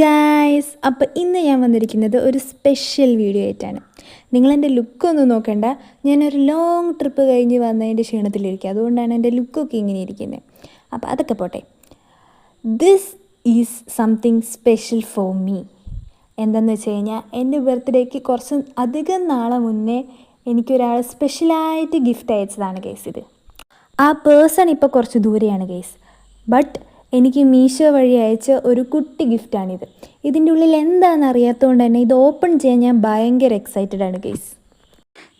Guys, അപ്പോൾ ഇന്ന് ഞാൻ വന്നിരിക്കുന്നത് ഒരു സ്പെഷ്യൽ വീഡിയോ ആയിട്ടാണ്. നിങ്ങളെൻ്റെ ലുക്കൊന്നും നോക്കണ്ട, ഞാനൊരു ലോങ് ട്രിപ്പ് കഴിഞ്ഞ് വന്നതിൻ്റെ ക്ഷീണത്തിലിരിക്കുക. അതുകൊണ്ടാണ് എൻ്റെ ലുക്കൊക്കെ ഇങ്ങനെ ഇരിക്കുന്നത്. അപ്പോൾ അതൊക്കെ പോട്ടെ. This is something special for me. എന്താണെന്ന് വെച്ച് കഴിഞ്ഞാൽ എൻ്റെ ബർത്ത്ഡേക്ക് കുറച്ച് അധികം നാളെ മുന്നേ എനിക്കൊരാൾ സ്പെഷ്യലായിട്ട് ഗിഫ്റ്റ് അയച്ചതാണ് ഗൈസ്. ഇത് ആ പേഴ്സൺ ഇപ്പോൾ കുറച്ച് ദൂരെയാണ് ഗൈസ്. ബട്ട് എനിക്ക് മീഷോ വഴി അയച്ച ഒരു കുട്ടി ഗിഫ്റ്റാണിത്. ഇതിൻ്റെ ഉള്ളിൽ എന്താണെന്ന് അറിയാത്തതുകൊണ്ട് തന്നെ ഇത് ഓപ്പൺ ചെയ്യാൻ ഞാൻ ഭയങ്കര എക്സൈറ്റഡ് ആണ് ഗൈസ്.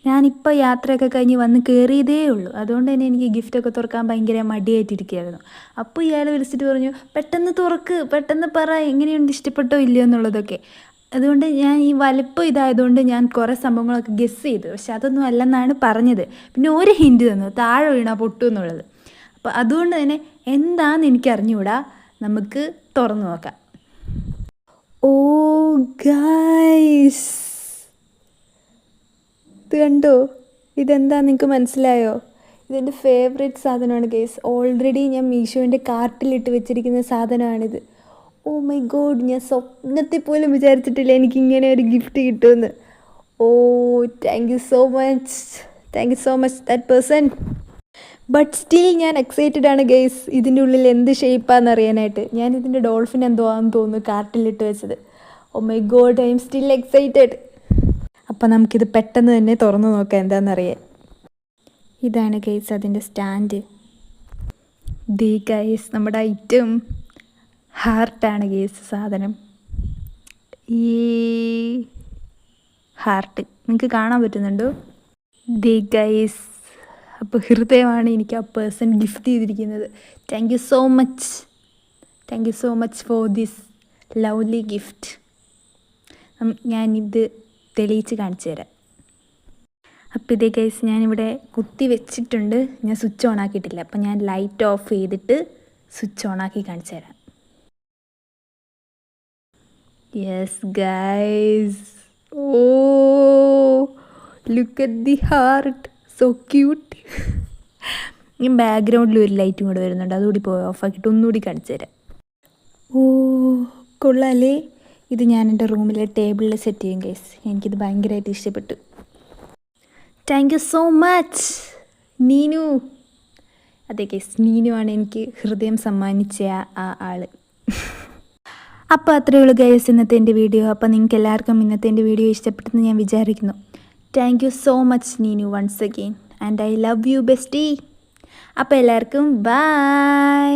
ഞാനിപ്പോൾ യാത്രയൊക്കെ കഴിഞ്ഞ് വന്ന് കയറിയതേ ഉള്ളൂ. അതുകൊണ്ട് തന്നെ എനിക്ക് ഗിഫ്റ്റൊക്കെ തുറക്കാൻ ഭയങ്കര മടിയായിട്ടിരിക്കുകയായിരുന്നു. അപ്പോൾ ഇയാൾ വിളിച്ചിട്ട് പറഞ്ഞു, പെട്ടെന്ന് തുറക്ക്, പെട്ടെന്ന് പറ എങ്ങനെയുണ്ട്, ഇഷ്ടപ്പെട്ടോ ഇല്ലയോ എന്നുള്ളതൊക്കെ. അതുകൊണ്ട് ഞാൻ ഈ വലിപ്പം ഇതായതുകൊണ്ട് ഞാൻ കുറേ സംഭവങ്ങളൊക്കെ ഗെസ് ചെയ്തു. പക്ഷെ അതൊന്നും അല്ലെന്നാണ് പറഞ്ഞത്. പിന്നെ ഒരു ഹിൻറ്റ് തന്നു, താഴെ വീണാൽ പൊട്ടു എന്നുള്ളത്. അപ്പോൾ അതുകൊണ്ട് തന്നെ എന്താണെന്ന് എനിക്ക് അറിഞ്ഞുകൂടാ. നമുക്ക് തുറന്നു നോക്കാം. ഓ ഗൈസ്, ഇത് കണ്ടോ? ഇതെന്താ, നിങ്ങൾക്ക് മനസ്സിലായോ? ഇതെൻ്റെ ഫേവറേറ്റ് സാധനമാണ് ഗൈസ്. ഓൾറെഡി ഞാൻ മീഷോൻ്റെ കാർട്ടിലിട്ട് വെച്ചിരിക്കുന്ന സാധനമാണിത്. ഓ മൈ ഗോഡ്, ഞാൻ സ്വപ്നത്തിൽ പോലും വിചാരിച്ചിട്ടില്ല എനിക്കിങ്ങനെ ഒരു ഗിഫ്റ്റ് കിട്ടുമെന്ന്. Oh thank you so much that person. But still ഞാൻ എക്സൈറ്റഡ് ആണ് ഗൈസ്. ഇതിൻ്റെ ഉള്ളിൽ എന്ത് ഷേപ്പാണെന്ന് അറിയാനായിട്ട്. ഞാൻ ഇതിൻ്റെ ഡോൾഫിൻ എന്തോ ആണെന്ന് തോന്നുന്നു കാർട്ടിലിട്ട് വെച്ചത്. Oh my god, I am still excited. അപ്പം നമുക്കിത് പെട്ടെന്ന് തന്നെ തുറന്നു നോക്കാം എന്താണെന്നറിയാൻ. ഇതാണ് ഗൈസ് അതിൻ്റെ സ്റ്റാൻഡ്. ദേ ഗൈസ്, നമ്മുടെ ഐറ്റം ഹാർട്ടാണ് ഗൈസ് സാധനം. ഈ ഹാർട്ട് നിങ്ങൾക്ക് കാണാൻ പറ്റുന്നുണ്ടോ? ദേ ഗൈസ്, അപ്പോൾ ഹൃദയമാണ് എനിക്ക് ആ പേഴ്സൺ ഗിഫ്റ്റ് ചെയ്തിരിക്കുന്നത്. Thank you so much for this lovely gift. ഞാനിത് തെളിയിച്ച് കാണിച്ചു തരാം. അപ്പോൾ ഇതേ ഗൈസ്, ഞാനിവിടെ കുത്തി വെച്ചിട്ടുണ്ട്. ഞാൻ സ്വിച്ച് ഓൺ ആക്കിയിട്ടില്ല. അപ്പോൾ ഞാൻ ലൈറ്റ് ഓഫ് ചെയ്തിട്ട് സ്വിച്ച് ഓൺ ആക്കി കാണിച്ചു തരാം. Yes guys, oh look at the heart, so cute. ഈ ബാക്ക്ഗ്രൗണ്ടിൽ ഒരു ലൈറ്റും കൂടെ വരുന്നുണ്ട്, അതുകൂടി പോയി ഓഫാക്കിയിട്ട് ഒന്നുകൂടി കാണിച്ചു തരാം. ഓ കൊള്ളാലേ. ഇത് ഞാൻ എൻ്റെ റൂമിലെ ടേബിളിൽ സെറ്റ് ചെയ്യും ഗൈസ്. എനിക്കിത് ഭയങ്കരമായിട്ട് ഇഷ്ടപ്പെട്ടു. Thank you so much Neenu. അതെ ഗൈസ്, നീനു ആണ് എനിക്ക് ഹൃദയം സമ്മാനിച്ച ആ ആൾ. അപ്പോൾ അത്രയേ ഉള്ളൂ ഗൈസ് ഇന്നത്തെ എൻ്റെ വീഡിയോ. അപ്പോൾ നിങ്ങൾക്ക് എല്ലാവർക്കും ഇന്നത്തെ എൻ്റെ വീഡിയോ ഇഷ്ടപ്പെട്ടെന്ന് ഞാൻ വിചാരിക്കുന്നു. Thank you so much Neenu once again, and I love you bestie. അപ്പോൾ എല്ലാവർക്കും ബൈ.